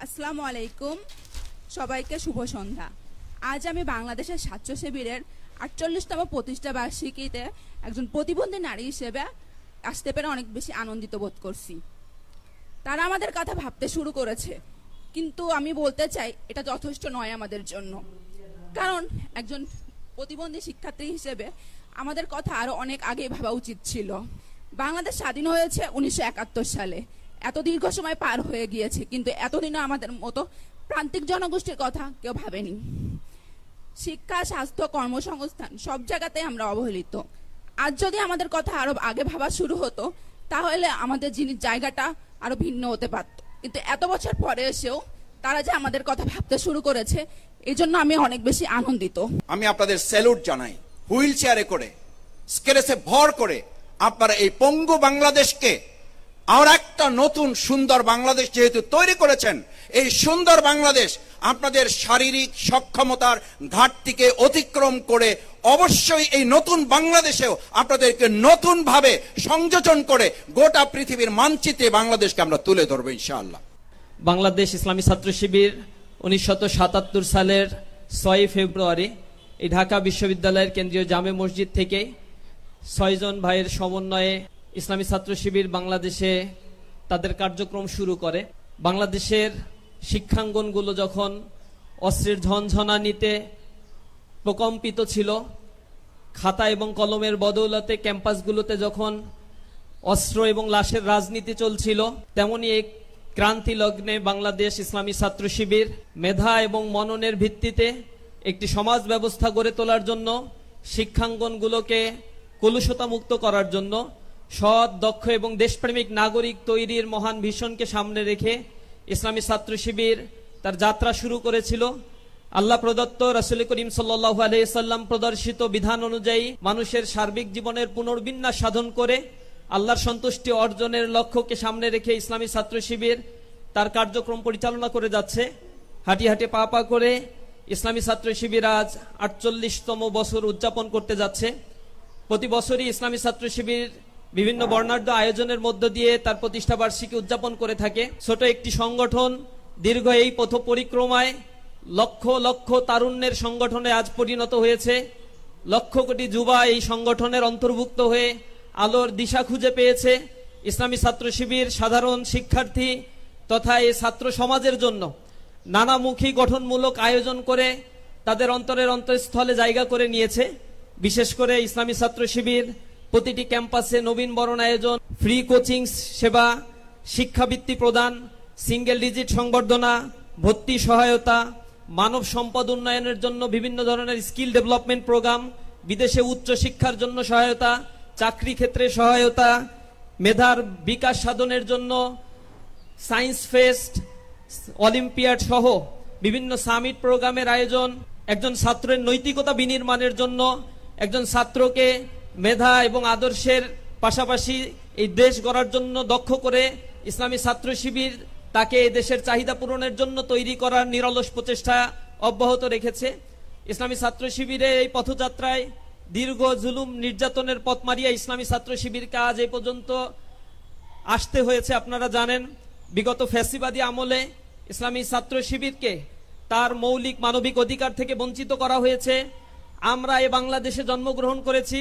আসসালামু আলাইকুম, সবাইকে শুভ সন্ধ্যা। আজ আমি বাংলাদেশের ছাত্র শিবিরের ৪৮তম প্রতিষ্ঠা বার্ষিকীতে একজন প্রতিবন্ধী নারী হিসেবে আসতে পেরে অনেক বেশি আনন্দিত বোধ করছি। তারা আমাদের কথা ভাবতে শুরু করেছে, কিন্তু আমি বলতে চাই এটা যথেষ্ট নয় আমাদের জন্য। কারণ একজন প্রতিবন্ধী শিক্ষার্থী হিসেবে আমাদের কথা আরো অনেক আগে ভাবা উচিত ছিল। বাংলাদেশ স্বাধীন হয়েছে ১৯৭১ সালে। এত দীর্ঘ সময় পার হয়ে গিয়েছে, কিন্তু এতদিনও আমাদের মতো প্রান্তিক জনগোষ্ঠীর কথা কেউ ভাবেনি। শিক্ষা, স্বাস্থ্য, কর্মসংস্থান সব জায়গাতে আমরা অবহেলিত। আজ যদি আমাদের কথা আরো আগে ভাবা শুরু হতো, তাহলে আমাদের জায়গাটা আরো ভিন্ন হতে পারত। কিন্তু এত বছর পরে এসেও তারা যে আমাদের কথা ভাবতে শুরু করেছে, এই জন্য আমি অনেক বেশি আনন্দিত। আমি আপনাদের স্যালুট জানাই। হুইল চেয়ারে করে, স্কেলেসে ভর করে আপনারা এই পঙ্গু বাংলাদেশকে আর একটা নতুন সুন্দর বাংলাদেশ যেহেতু তৈরি করেছেন, এই সুন্দর বাংলাদেশ আপনাদের শারীরিক সক্ষমতার ঘাটতিকে অতিক্রম করে অবশ্যই এই নতুন বাংলাদেশেও আপনাদেরকে নতুন ভাবে সংযোজন করে গোটা পৃথিবীর মানচিত্রে বাংলাদেশকে আমরা তুলে ধরবো ইনশাআল্লাহ। বাংলাদেশ ইসলামী ছাত্র শিবির ১৯৭৭ সালের ৬ ফেব্রুয়ারি এই ঢাকা বিশ্ববিদ্যালয়ের কেন্দ্রীয় জামে মসজিদ থেকে ৬ জন ভাইয়ের সমন্বয়ে ইসলামী ছাত্র শিবির বাংলাদেশে তাদের কার্যক্রম শুরু করে। বাংলাদেশের শিক্ষাঙ্গনগুলো যখন অস্ত্রের ঝনঝনানিতে প্রকম্পিত ছিল, খাতা এবং কলমের বদৌলতে ক্যাম্পাসগুলোতে যখন অস্ত্র এবং লাশের রাজনীতি চলছিল, তেমনি এক ক্রান্তি লগ্নে বাংলাদেশ ইসলামী ছাত্র শিবির মেধা এবং মননের ভিত্তিতে একটি সমাজ ব্যবস্থা গড়ে তোলার জন্য, শিক্ষাঙ্গনগুলোকে কলুষতা মুক্ত করার জন্য, সৎ, দক্ষ এবং দেশপ্রেমিক নাগরিক তৈরির মহান ভিশনকে সামনে রেখে ইসলামী ছাত্র শিবির তার যাত্রা শুরু করেছিল। আল্লাহ প্রদত্ত, রাসূল করিম সাল্লাল্লাহু আলাইহি সাল্লাম প্রদর্শিত বিধান অনুযায়ী মানুষের সার্বিক জীবনের পুনর্বিন্যাস সাধন করে আল্লাহর সন্তুষ্টি অর্জনের লক্ষ্যকে সামনে রেখে ইসলামী ছাত্র শিবির তার কার্যক্রম পরিচালনা করে যাচ্ছে। হাঁটি হাঁটি পা পা করে ইসলামী ছাত্র শিবির আজ ৪৮তম বছর উদযাপন করতে যাচ্ছে। প্রতি বছরই ইসলামী ছাত্র শিবির বিভিন্ন বর্ণাঢ্য আয়োজনের মধ্য দিয়ে তার প্রতিষ্ঠা বার্ষিকী উদযাপন করে থাকে। ছোট একটি সংগঠন দীর্ঘ এই পথ পরিক্রমায় লক্ষ লক্ষ তারুণ্যের সংগঠনে আজ পরিণত হয়েছে। লক্ষ কোটি যুবা এই সংগঠনের অন্তর্ভুক্ত হয়ে আলোর দিশা খুঁজে পেয়েছে। ইসলামী ছাত্র শিবির সাধারণ শিক্ষার্থী তথা এই ছাত্র সমাজের জন্য নানামুখী গঠনমূলক আয়োজন করে তাদের অন্তরের অন্তঃস্থলে জায়গা করে নিয়েছে। বিশেষ করে ইসলামী ছাত্র শিবির প্রতিটি ক্যাম্পাসে নবীন বরণ আয়োজন, ফ্রি কোচিং সেবা, শিক্ষাবৃত্তি প্রদান, সিঙ্গেল ডিজিট সংবর্ধনা, ভর্তি সহায়তা, মানব সম্পদ উন্নয়নের জন্য বিভিন্ন ধরনের স্কিল ডেভেলপমেন্ট প্রোগ্রাম, বিদেশে উচ্চ শিক্ষার জন্য সহায়তা, চাকরি ক্ষেত্রে সহায়তা, মেধার বিকাশ সাধনের জন্য সায়েন্স ফেস্ট, অলিম্পিয়াড সহ বিভিন্ন সামিট প্রোগ্রামের আয়োজন, একজন ছাত্রের নৈতিকতা বিনির্মাণের জন্য, একজন ছাত্রকে মেধা এবং আদর্শের পাশাপাশি এই দেশ গড়ার জন্য দক্ষ করে ইসলামী ছাত্র শিবির তাকে এই দেশের চাহিদা পূরণের জন্য তৈরি করার নিরলস প্রচেষ্টা অব্যাহত রেখেছে। ইসলামী ছাত্র শিবিরের এই পথযাত্রায় দীর্ঘ জুলুম নির্যাতনের পথ মারিয়া ইসলামী ছাত্র শিবিরকে আজ এই পর্যন্ত আসতে হয়েছে। আপনারা জানেন, বিগত ফ্যাসিবাদী আমলে ইসলামী ছাত্র শিবিরকে তার মৌলিক মানবিক অধিকার থেকে বঞ্চিত করা হয়েছে। আমরা এই বাংলাদেশে জন্মগ্রহণ করেছি,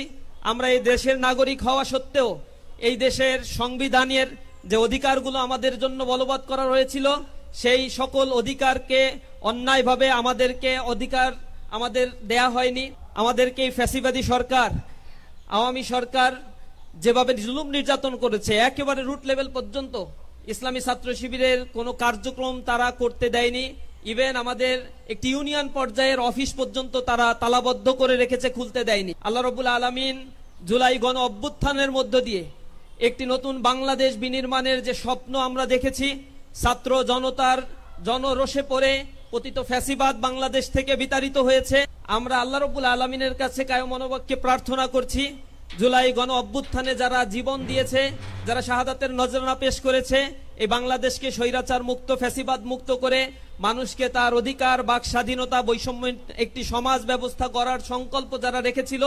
আমরা এই দেশের নাগরিক হওয়া সত্ত্বেও এই দেশের সংবিধানের যে অধিকারগুলো আমাদের জন্য বলবৎ করা হয়েছিল, সেই সকল অধিকারকে অন্যায়ভাবে আমাদের দেয়া হয়নি। আমাদেরকে এই ফ্যাসিবাদী সরকার, আওয়ামী সরকার যেভাবে জুলুম নির্যাতন করেছে, একেবারে রুট লেভেল পর্যন্ত ইসলামী ছাত্র শিবিরের কোনো কার্যক্রম তারা করতে দেয়নি। ইভেন আমাদের একটি ইউনিয়ন পর্যায়ের অফিস পর্যন্ত তারা তালাবদ্ধ করে রেখেছে, খুলতে দেয়নি। আল্লাহ রাব্বুল আলামিন জুলাই গণ অভ্যুত্থানের মধ্য দিয়ে একটি নতুন বাংলাদেশ বিনির্মাণের যে স্বপ্ন আমরা দেখেছি, ছাত্র জনতার জনরোষে পড়ে পতিত ফ্যাসিবাদ বাংলাদেশ থেকে বিতাড়িত হয়েছে। আমরা আল্লাহ রাব্বুল আলামিনের কাছে কায় মনোবাক্যে প্রার্থনা করছি, জুলাই গণ অভ্যুত্থানে যারা জীবন দিয়েছে, যারা শাহাদাতের নজরানা পেশ করেছে, এই বাংলাদেশকে স্বৈরাচার মুক্ত, ফ্যাসিবাদ মুক্ত করে মানুষকে তার অধিকার, বাক স্বাধীনতা, বৈষম্য একটি সমাজ ব্যবস্থা করার সংকল্প যারা রেখেছিল,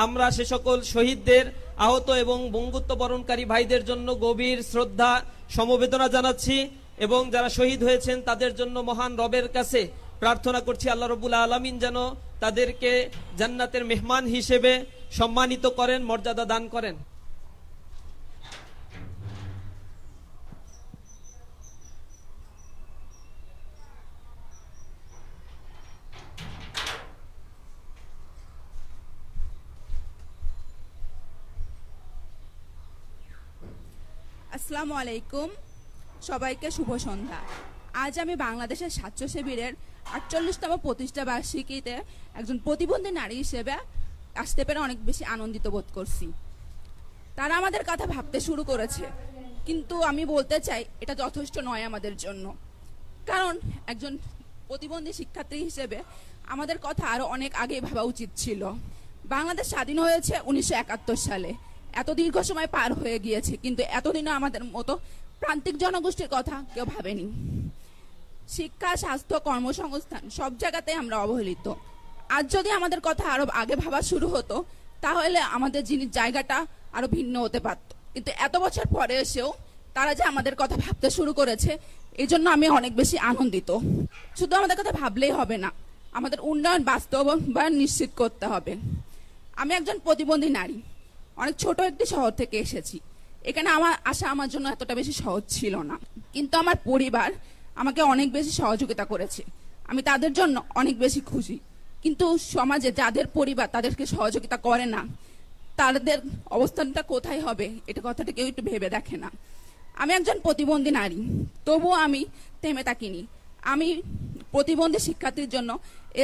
আমরা সে সকল শহীদদের, আহত এবং বঙ্গুত্ব বরণকারী ভাইদের জন্য গভীর শ্রদ্ধা সমবেদনা জানাচ্ছি। এবং যারা শহীদ হয়েছেন তাদের জন্য মহান রবের কাছে প্রার্থনা করছি আল্লাহ রাব্বুল আলামিন যেন তাদেরকে জান্নাতের মেহমান হিসেবে সম্মানিত করেন, মর্যাদা দান করেন। আসসালামু আলাইকুম, সবাইকে শুভ সন্ধ্যা। আজ আমি বাংলাদেশের স্বাস্থ্য শিবিরের ৪৮তম প্রতিষ্ঠা বার্ষিকীতে একজন প্রতিবন্ধী নারী হিসেবে আসতে পেরে অনেক বেশি আনন্দিত বোধ করছি। তারা আমাদের কথা ভাবতে শুরু করেছে, কিন্তু আমি বলতে চাই এটা যথেষ্ট নয় আমাদের জন্য। কারণ একজন প্রতিবন্ধী শিক্ষার্থী হিসেবে আমাদের কথা আরো অনেক আগে ভাবা উচিত ছিল। বাংলাদেশ স্বাধীন হয়েছে ১৯৭১ সালে, এত দীর্ঘ সময় পার হয়ে গিয়েছে, কিন্তু এতদিনও আমাদের মতো প্রান্তিক জনগোষ্ঠীর কথা কেউ ভাবেনি। শিক্ষা, স্বাস্থ্য, কর্মসংস্থান সব জায়গাতে আমরা অবহেলিত। আজ যদি আমাদের কথা আরো আগে ভাবা শুরু হতো তাহলে আমাদের জায়গাটা আরো ভিন্ন হতে পারত। কিন্তু এত বছর পরে এসেও তারা যে আমাদের কথা ভাবতে শুরু করেছে, এই জন্য আমি অনেক বেশি আনন্দিত। শুধু আমাদের কথা ভাবলেই হবে না, আমাদের উন্নয়ন বাস্তবায়ন নিশ্চিত করতে হবে। আমি একজন প্রতিবন্ধী নারী, অনেক ছোট একটি শহর থেকে এসেছি। এখানে আমার জন্য এতটা বেশি সহজ ছিল না, কিন্তু আমার পরিবার আমাকে অনেক বেশি সহযোগিতা করেছে। আমি তাদের জন্য অনেক বেশি খুশি। কিন্তু সমাজে যাদের পরিবার তাদেরকে সহযোগিতা করে না, তাদের অবস্থানটা কোথায় হবে এটা কথাটা কেউ একটু ভেবে দেখে না। আমি একজন প্রতিবন্ধী নারী, তবুও আমি থেমে থাকিনি। আমি প্রতিবন্ধী শিক্ষার্থীর জন্য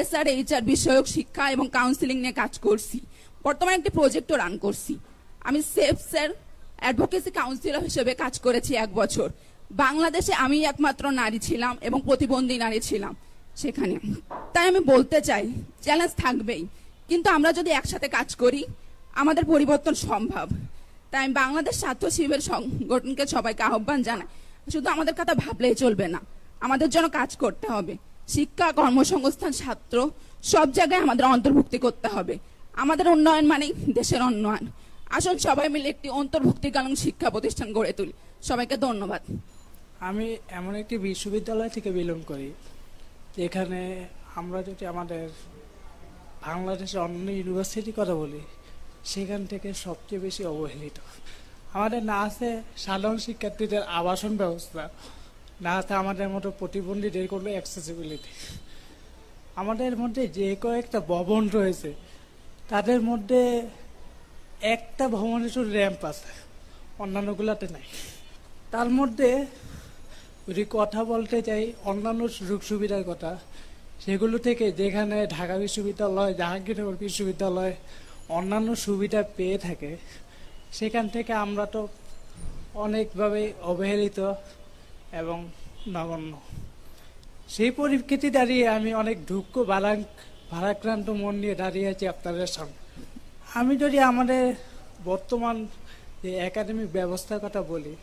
SR HR বিষয়ক শিক্ষা এবং কাউন্সিলিং নিয়ে কাজ করছি। বর্তমানে একটি প্রজেক্টও রান করছি। আমি সেফসের অ্যাডভোকেসি কাউন্সিলর হিসেবে কাজ করেছি 1 বছর। বাংলাদেশে আমি একমাত্র নারী ছিলাম এবং প্রতিবন্ধী নারী ছিলাম সেখানে। তাই আমি বলতে চাই, চ্যালেঞ্জ থাকবেই, কিন্তু আমরা যদি একসাথে কাজ করি আমাদের পরিবর্তন সম্ভব। তাই আমি বাংলাদেশ স্বাস্থ্য শিবির সংগঠনকে সবাইকে আহ্বান জানাই, শুধু আমাদের কথা ভাবলেই চলবে না, আমাদের জন্য কাজ করতে হবে। শিক্ষা, কর্মসংস্থান, ছাত্র সব জায়গায় আমাদের অন্তর্ভুক্তি করতে হবে। আমাদের উন্নয়ন মানেই দেশের উন্নয়ন। আসুন সবাই মিলে একটি অন্তর্ভুক্তিকালীন শিক্ষা প্রতিষ্ঠান গড়ে তুলি। সবাইকে ধন্যবাদ। আমি এমন একটি বিশ্ববিদ্যালয় থেকে বিলং করি যেখানে আমরা যদি আমাদের বাংলাদেশের অন্য ইউনিভার্সিটির কথা বলি, সেখান থেকে সবচেয়ে বেশি অবহেলিত। আমাদের না আছে সাধারণ শিক্ষার্থীদের আবাসন ব্যবস্থা, না আছে আমাদের মতো প্রতিবন্ধীদের কোনো অ্যাক্সেসিবিলিটি। আমাদের মধ্যে যে কয়েকটা ভবন রয়েছে তাদের মধ্যে একটা ভবনের শুধু র্যাম্প আছে, অন্যান্যগুলোতে নাই। তার মধ্যে যদি কথা বলতে চাই অন্যান্য সুযোগ সুবিধার কথা, সেগুলো থেকে যেখানে ঢাকা বিশ্ববিদ্যালয়, জাহাঙ্গীরনগর বিশ্ববিদ্যালয় অন্যান্য সুবিধা পেয়ে থাকে, সেখান থেকে আমরা তো অনেকভাবে অবহেলিত এবং নগণ্য। সেই পরিপ্রেক্ষিতে দাঁড়িয়ে আমি অনেক দুঃখ ভারাক্রান্ত মন নিয়ে দাঁড়িয়ে আছি আপনাদের সামনে। আমি যদি আমাদের বর্তমান যে একাডেমিক ব্যবস্থার কথা বলি,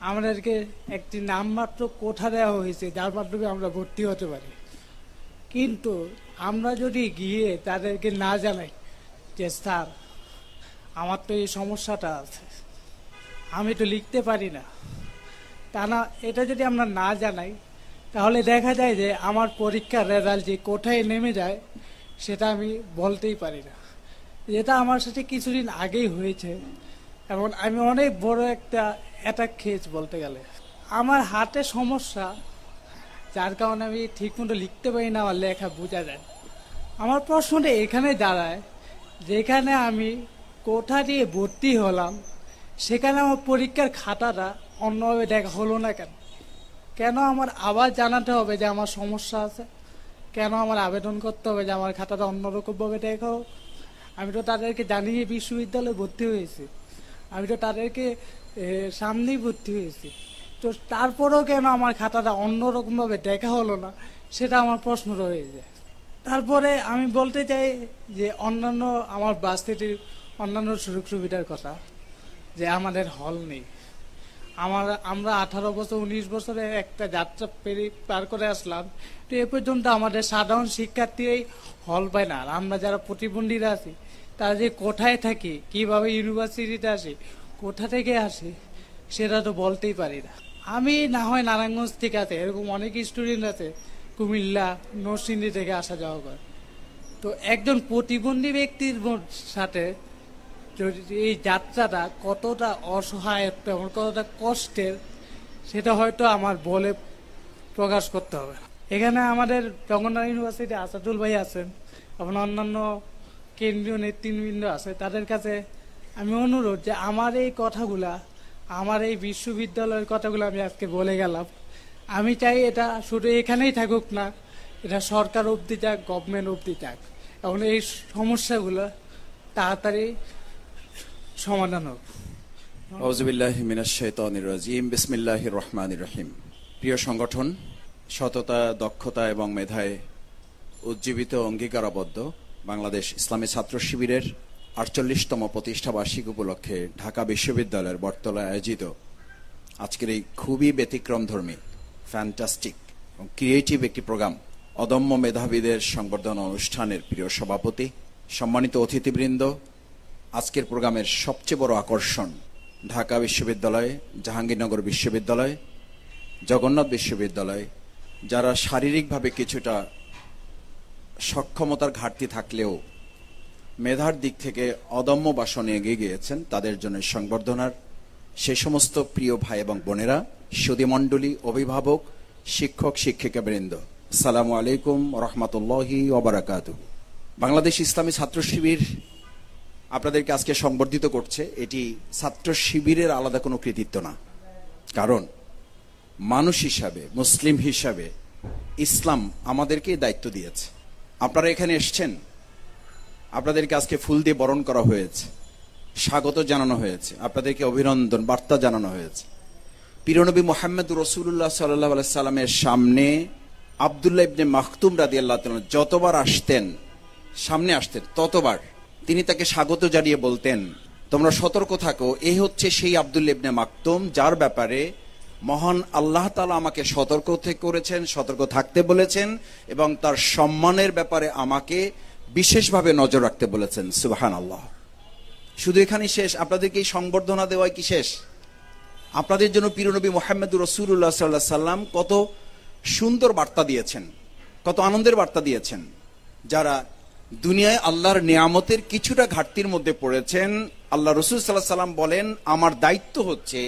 আমাদেরকে একটি নামমাত্র কোঠা দেওয়া হয়েছে যার মাধ্যমে আমরা ভর্তি হতে পারি। কিন্তু আমরা যদি গিয়ে তাদেরকে না জানাই যে স্যার আমার তো এই সমস্যাটা আছে, আমি তো লিখতে পারি না, তা না, এটা যদি আমরা না জানাই তাহলে দেখা যায় যে আমার পরীক্ষার রেজাল্ট যে কোথায় নেমে যায় সেটা আমি বলতেই পারি না। যেটা আমার সাথে কিছুদিন আগেই হয়েছে, এবং আমি অনেক বড় একটা অ্যাটাক খেয়েছি বলতে গেলে। আমার হাতে সমস্যা, যার কারণে আমি ঠিকমতো লিখতে পারি না, আমার লেখা বোঝা যায়। আমার প্রশ্নটা এখানে দাঁড়ায়, যেখানে আমি কোথা দিয়ে ভর্তি হলাম সেখানে আমার পরীক্ষার খাতাটা অন্যভাবে দেখা হলো না কেন? কেন আমার আবার জানাতে হবে যে আমার সমস্যা আছে? কেন আমার আবেদন করতে হবে যে আমার খাতাটা অন্যরকমভাবে দেখা হোক? আমি তো তাদেরকে জানিয়ে বিশ্ববিদ্যালয়ে ভর্তি হয়েছি, আমি তো তাদেরকে সামনেই ভর্তি হয়েছি, তো তারপরেও কেন আমার খাতাটা অন্যরকমভাবে দেখা হলো না, সেটা আমার প্রশ্ন রয়ে যায়। তারপরে আমি বলতে চাই যে অন্যান্য আমার ভার্সিটির অন্যান্য সুযোগ সুবিধার কথা, যে আমাদের হল নেই। আমরা 18 বছর 19 বছরে একটা যাত্রা পার করে আসলাম, তো এ পর্যন্ত আমাদের সাধারণ শিক্ষার্থীরাই হল পায় না। আর আমরা যারা প্রতিবন্ধীরা আছি তারা যে কোথায় থাকি, কিভাবে ইউনিভার্সিটিতে আসি, কোথা থেকে আসি, সেটা তো বলতেই পারি না। আমি না হয় নারায়ণগঞ্জ থেকে আছে, এরকম অনেক স্টুডেন্ট আছে কুমিল্লা নরসিংদী থেকে আসা যাওয়া করে। তো একজন প্রতিবন্ধী ব্যক্তির সাথে এই যাত্রাটা কতটা অসহায় এবং কতটা কষ্টের, সেটা হয়তো আমার বলে প্রকাশ করতে হবে। এখানে আমাদের জগন্নাথ ইউনিভার্সিটি আসাদুল ভাই আছেন এবং অন্যান্য কেন্দ্রীয় নেতৃবৃন্দ আছে, তাদের কাছে আমি অনুরোধ যে আমার এই কথাগুলা, আমার এই বিশ্ববিদ্যালয়ের কথাগুলো আমি আজকে বলে গেলাম, আমি চাই এটা শুধু এখানেই থাকুক না, এটা সরকার অবধি যাক, গভর্নমেন্ট অবধি যাক, এবং এই সমস্যাগুলো তাড়াতাড়ি সমাধান হোক। আউযুবিল্লাহি মিনাশ শাইতানির রাজিম, বিসমিল্লাহির রহমানির রহিম। প্রিয় সংগঠন, সততা, দক্ষতা এবং মেধায় উজ্জীবিত অঙ্গীকারাবদ্ধ বাংলাদেশ ইসলামী ছাত্র শিবিরের ৪৮তম প্রতিষ্ঠা বার্ষিকী উপলক্ষে ঢাকা বিশ্ববিদ্যালয়ের বটতলায় আয়োজিত আজকের এই খুবই ব্যতিক্রমধর্মী, ফ্যান্টাস্টিক এবং ক্রিয়েটিভ একটি প্রোগ্রাম, অদম্য মেধাবীদের সংবর্ধনা অনুষ্ঠানের প্রিয় সভাপতি, সম্মানিত অতিথিবৃন্দ, আজকের প্রোগ্রামের সবচেয়ে বড় আকর্ষণ ঢাকা বিশ্ববিদ্যালয়, জাহাঙ্গীরনগর বিশ্ববিদ্যালয়, জগন্নাথ বিশ্ববিদ্যালয়, যারা শারীরিকভাবে কিছুটা সক্ষমতার ঘাটতি থাকলেও মেধার দিক থেকে অদম্য বাসনে এগিয়ে গিয়েছেন, তাদের জন্য সংবর্ধনার সে সমস্ত প্রিয় ভাই এবং বোনেরা, সুধীমণ্ডলী, অভিভাবক, শিক্ষক শিক্ষিকাবৃন্দ, আসসালামু আলাইকুম রহমতুল্লাহি ওয়া বারাকাতুহু। বাংলাদেশ ইসলামী ছাত্র শিবির আপনাদেরকে আজকে সংবর্ধিত করছে। এটি ছাত্র শিবিরের আলাদা কোনো কৃতিত্ব না, কারণ মানুষ হিসাবে, মুসলিম হিসাবে ইসলাম আমাদেরকে দায়িত্ব দিয়েছে। আপনারা এখানে এসছেন, আপনাদেরকে আজকে ফুল দিয়ে বরণ করা হয়েছে, স্বাগত জানানো হয়েছে, আপনাদেরকে অভিনন্দন বার্তা জানানো হয়েছে। প্রিয়নবী মুহাম্মদ রাসূলুল্লাহ সাল্লাল্লাহু আলাইহি সাল্লামের সামনে আব্দুল্লাহ ইবনে মাখতুম রাদিয়াল্লাহু তাআলা যতবার সামনে আসতেন ততবার তিনি তাকে স্বাগত জানিয়ে বলতেন, তোমরা সতর্ক থাকো, এই হচ্ছে সেই আব্দুল্লাহ ইবনে মাখতুম যার ব্যাপারে মহান আল্লাহ তাআলা আমাকে সতর্ক করেছেন, সতর্ক থাকতে বলেছেন এবং তার সম্মানের ব্যাপারে আমাকে বিশেষভাবে নজর রাখতে বলেছেন। সুবহানাল্লাহ। শুধু এখানেই শেষ? আপনাদেরকে এই সংবর্ধনা দেওয়াই কি শেষ? আপনাদের জন্য প্রিয়নবী মুহাম্মদ রাসূলুল্লাহ সাল্লাল্লাহু আলাইহি সাল্লাম কত সুন্দর বার্তা দিয়েছেন, কত আনন্দের বার্তা দিয়েছেন। যারা দুনিয়ায় আল্লাহর নিয়ামতের কিছুটা ঘাটতির মধ্যে পড়েছেন, আল্লাহ রাসূল সাল্লাল্লাহু আলাইহি সাল্লাম বলেন, আমার দায়িত্ব হচ্ছে,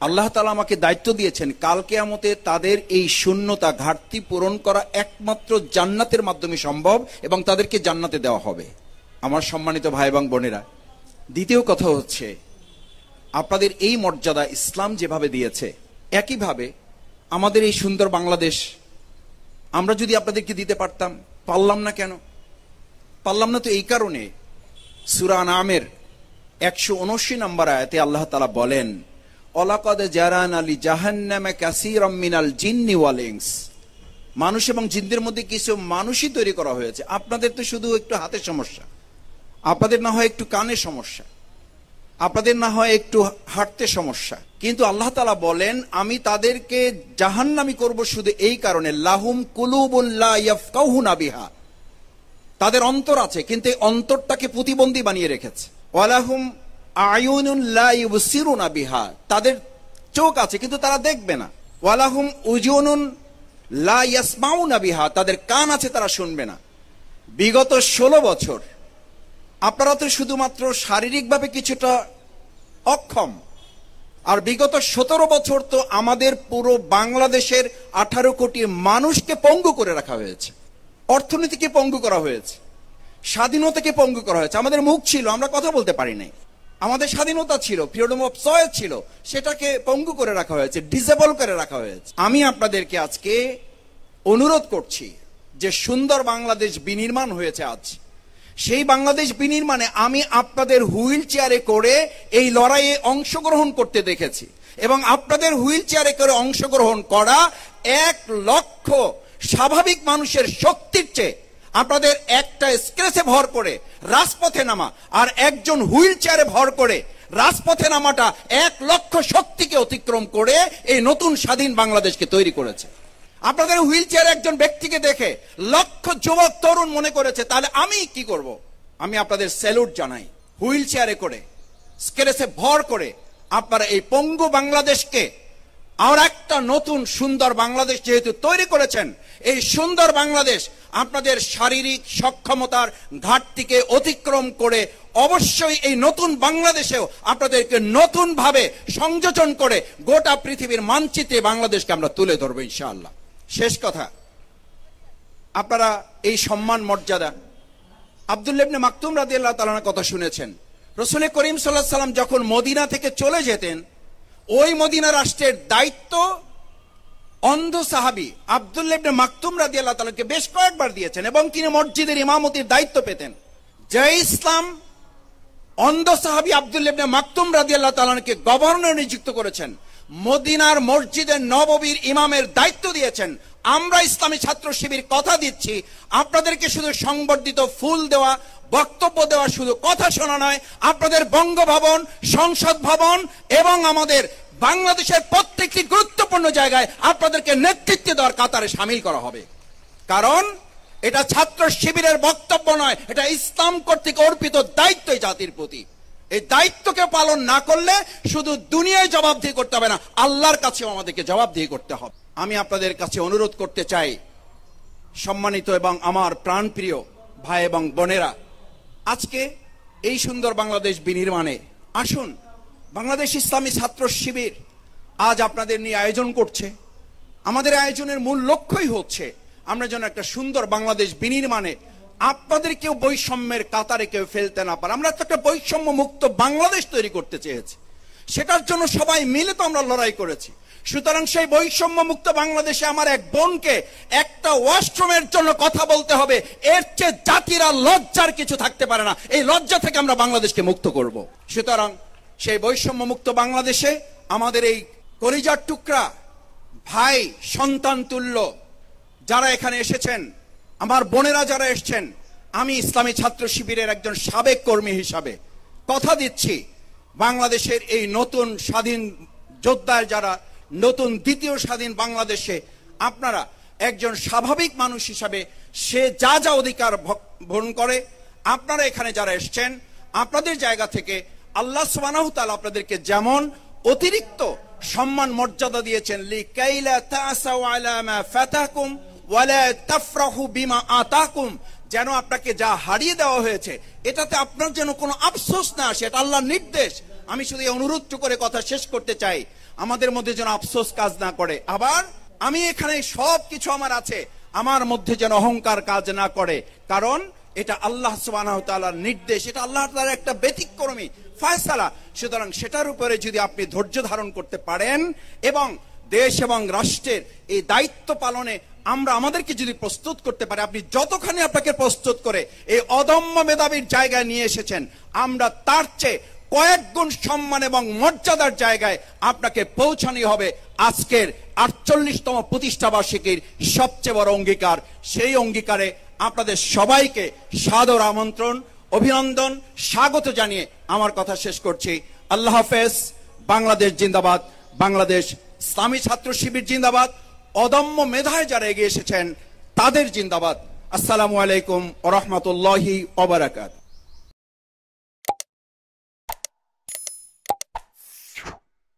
আল্লাহ তাআলা আমাকে দায়িত্ব দিয়েছেন, কাল কিয়ামতে তাদের এই শূন্যতা, ঘাটতি পূরণ করা একমাত্র জান্নাতের মাধ্যমে সম্ভব এবং তাদেরকে জান্নাতে দেওয়া হবে। আমার সম্মানিত ভাই এবং বোনেরা, দ্বিতীয় কথা হচ্ছে, আপনাদের এই মর্যাদা ইসলাম যেভাবে দিয়েছে, একইভাবে আমাদের এই সুন্দর বাংলাদেশ আমরা যদি আপনাদেরকে দিতে পারতাম, পারলাম না কেন? পারলাম না তো এই কারণে, সূরা আনআমের ১৭৯ নম্বর আয়াতে আল্লাহ তাআলা বলেন, ওয়ালাকাদ জারানা লি জাহান্নামা কাসীরাম মিনাল জিন্নি ওয়াল ইনস, মানুষ এবং জিনদের মধ্যে কিছু মানুষই তৈরি করা হয়েছে। আপনাদের তো শুধু একটু হাতের সমস্যা, আপনাদের না হয় একটু কানের সমস্যা, আপনাদের না হয় একটু হাঁটতে সমস্যা, কিন্তু আল্লাহ তাআলা বলেন আমি তাদেরকে জাহান্নামী করব শুধু এই কারণে, লাহুম কুলুবুন লা ইয়াফকাহুনা বিহা, তাদের অন্তর আছে কিন্তু এই অন্তরটাকে প্রতিবন্ধী বানিয়ে রেখেছে। ওয়ালাহুম আয়ুনুন লা ইউবসিরুনা বিহা, তাদের চোখ আছে কিন্তু তারা দেখবে না। ওয়ালাহুম উজুনুন লা ইয়াসমাউনা বিহা, তাদের কান আছে তারা শুনবে না। বিগত 16 বছর আপনারা তো শুধুমাত্র শারীরিকভাবে কিছুটা অক্ষম, আর বিগত 17 বছর তো আমাদের পুরো বাংলাদেশের 18 কোটি মানুষকে পঙ্গু করে রাখা হয়েছে, অর্থনীতিকে পঙ্গু করা হয়েছে, স্বাধীনতাকে পঙ্গু করা হয়েছে। আমাদের মুখ ছিল, আমরা কথা বলতে পারি নাই, আমাদের স্বাধীনতা ছিল, ফ্রিডম অফ চয়েস ছিল, সেটাকে পঙ্গু করে রাখা হয়েছে, ডিসেবল করে রাখা হয়েছে। আমি আপনাদেরকে আজকে অনুরোধ করছি যে সুন্দর বাংলাদেশ বিনির্মাণ হয়েছে আজ, সেই বাংলাদেশ বিনির্মাণে আমি আপনাদের হুইল চেয়ারে করে এই লড়াইয়ে অংশগ্রহণ করতে দেখেছি এবং আপনাদের হুইল চেয়ারে করে অংশগ্রহণ করা 1 লক্ষ স্বাভাবিক মানুষের শক্তির চেয়ে আপনাদের একটা স্ক্রেচে ভর করে রাজপথে নামা আর একজন হুইল চেয়ারে ভর করে রাজপথে নামাটা 1 লক্ষ শক্তিকে অতিক্রম করে এই নতুন স্বাধীন বাংলাদেশকে তৈরি করেছে। আপনাদের হুইল চেয়ারে একজন ব্যক্তিকে দেখে লক্ষ যুবক তরুণ মনে করেছে, তাহলে আমি কি করব? আমি আপনাদের স্যালুট জানাই। হুইল চেয়ারে করে, স্ক্রেচে ভর করে আপনারা এই পঙ্গু বাংলাদেশকে আর একটা নতুন সুন্দর বাংলাদেশ যেহেতু তৈরি করেছেন, এই সুন্দর বাংলাদেশ আপনাদের শারীরিক সক্ষমতার ঘাটতিকে অতিক্রম করে অবশ্যই এই নতুন বাংলাদেশেও আপনাদেরকে নতুন ভাবে সংযোজন করে গোটা পৃথিবীর মানচিত্রে বাংলাদেশকে আমরা তুলে ধরবো ইনশাআল্লাহ। শেষ কথা, আপনারা এই সম্মান মর্যাদা আব্দুল্লাহ ইবনে মাকতুম রাদিয়াল্লাহু তাআলার কথা শুনেছেন। রাসূল করিম সাল্লাল্লাহু আলাইহি ওয়াসাল্লাম যখন মদিনা থেকে চলে যেতেন, ওই মদিনা রাষ্ট্রের দায়িত্ব অন্ধ সাহাবী আব্দুল্লাহ ইবনে মাকতুম রাদিয়াল্লাহু তাআলাকে বেশ কয়েকবার দিয়েছেন এবং তিনি মসজিদের ইমামতির দায়িত্ব পেতেন। যে ইসলাম অন্ধ সাহাবী আব্দুল্লাহ ইবনে মাকতুম রাদিয়াল্লাহু তাআলাকে গভর্নর নিযুক্ত করেছেন, মদিনার মসজিদের নববীর ইমামের দায়িত্ব দিয়েছেন, আমরা ইসলামী ছাত্র শিবির কথা দিচ্ছি আপনাদেরকে শুধু সংবর্ধিত ফুল দেওয়া, বক্তব্য দেওয়া, শুধু কথা শোনা নয়, আপনাদের বঙ্গভবন, সংসদ ভবন এবং আমাদের বাংলাদেশের প্রত্যেকটি গুরুত্বপূর্ণ জায়গায় আপনাদেরকে নেতৃত্ব দেওয়ার কাতারে সামিল করা হবে। কারণ এটা ছাত্র শিবিরের বক্তব্য নয়, এটা ইসলাম কর্তৃক অর্পিত দায়িত্ব জাতির প্রতি। এই দায়িত্বকে পালন না করলে শুধু দুনিয়ায় জবাবদিহি করতে হবে না, আল্লাহর কাছেও আমাদেরকে জবাবদিহি করতে হবে। আমি আপনাদের কাছে অনুরোধ করতে চাই, সম্মানিত এবং আমার প্রাণপ্রিয় ভাই এবং বোনেরা, আজকে এই সুন্দর বাংলাদেশ বিনির্মাণে আসুন। বাংলাদেশ ইসলামী ছাত্র শিবির আজ আপনাদের নিয়ে আয়োজন করছে। আমাদের আয়োজনের মূল লক্ষ্যই হচ্ছে আমরা যেন একটা সুন্দর বাংলাদেশ বিনির্মাণে আপনাদের কেউ বৈষম্যের কাতারে কেউ ফেলতে না পারে। আমরা তো একটা বৈষম্য মুক্ত বাংলাদেশ তৈরি করতে চেয়েছি, সেটার জন্য সবাই মিলে তো আমরা লড়াই করেছি। সুতরাং সেই বৈষম্য মুক্ত বাংলাদেশে আমার এক বোনকে একটা ওয়াশরুমের জন্য কথা বলতে হবে, এর চেয়ে জাতির আর লজ্জার কিছু থাকতে পারে না। এই লজ্জা থেকে আমরা বাংলাদেশকে মুক্ত করব। সুতরাং সেই বৈষম্য মুক্ত বাংলাদেশে আমাদের এই কলিজার টুকরা ভাই, সন্তান তুল্য যারা এখানে এসেছেন, আমার বোনেরা যারা এসেছেন, আমি ইসলামী ছাত্র শিবিরের একজন সাবেক কর্মী হিসাবে কথা দিচ্ছি, বাংলাদেশের এই নতুন স্বাধীন যোদ্ধার যারা নতুন দ্বিতীয় স্বাধীন বাংলাদেশে আপনারা একজন স্বাভাবিক মানুষ হিসাবে সে যা যা অধিকার ভোগ করে, আপনারা এখানে যারা এসেছেন আপনাদের জায়গা থেকে আল্লাহ সুবহানাহু ওয়া তাআলা আপনাদেরকে যেমন অতিরিক্ত সম্মান মর্যাদা দিয়েছেন, লিকাইলা তাসাউ আলা মা ফাতাকুম ওয়ালা তাফরাহু বিমা আতাকুম, যেন আপনাকে যা হারিয়ে দেওয়া হয়েছে এটাতে আপনার যেন কোনো আফসোস না আসে, এটা আল্লাহর নির্দেশ। আমি শুধু এই অনুরোধ করে কথা শেষ করতে চাই, আমাদের মধ্যে যেন আফসোস কাজ না করে। আবার আমি এখানে সব কিছু আমার আছে, আমার মধ্যে যেন অহংকার কাজ না করে, কারণ এটা আল্লাহ সুবহানাহু ওয়া তাআলার নির্দেশ, এটা আল্লাহ তাআলার একটা ব্যতিক্রমী ফয়সালা। সুতরাং সেটার উপরে যদি আপনি ধৈর্য ধারণ করতে পারেন এবং দেশ এবং রাষ্ট্রের এই দায়িত্ব পালনে আমরা আমাদেরকে যদি প্রস্তুত করতে পারি, আপনি যতখানি আপনাকে প্রস্তুত করে এই অদম্য মেধাবীর জায়গায় নিয়ে এসেছেন, আমরা তার চেয়ে কয়েক গুণ সম্মান এবং মর্যাদার জায়গায় আপনাকে পৌঁছানো হবে। আজকের ৪৮তম প্রতিষ্ঠাবার্ষিকীর সবচেয়ে বড় অঙ্গীকার, সেই অঙ্গীকারে আপনাদের সবাইকে সাদর আমন্ত্রণ, অভিনন্দন, স্বাগত জানিয়ে আমার কথা শেষ করছি। আল্লাহ হাফেজ। বাংলাদেশ জিন্দাবাদ, বাংলাদেশ ইসলামী ছাত্র শিবির জিন্দাবাদ, অদম্য মেধায় যারা এগিয়ে এসেছেন তাদের জিন্দাবাদ। আসসালামু আলাইকুম ওয়া রাহমাতুল্লাহি ওয়া বারাকাতুহু।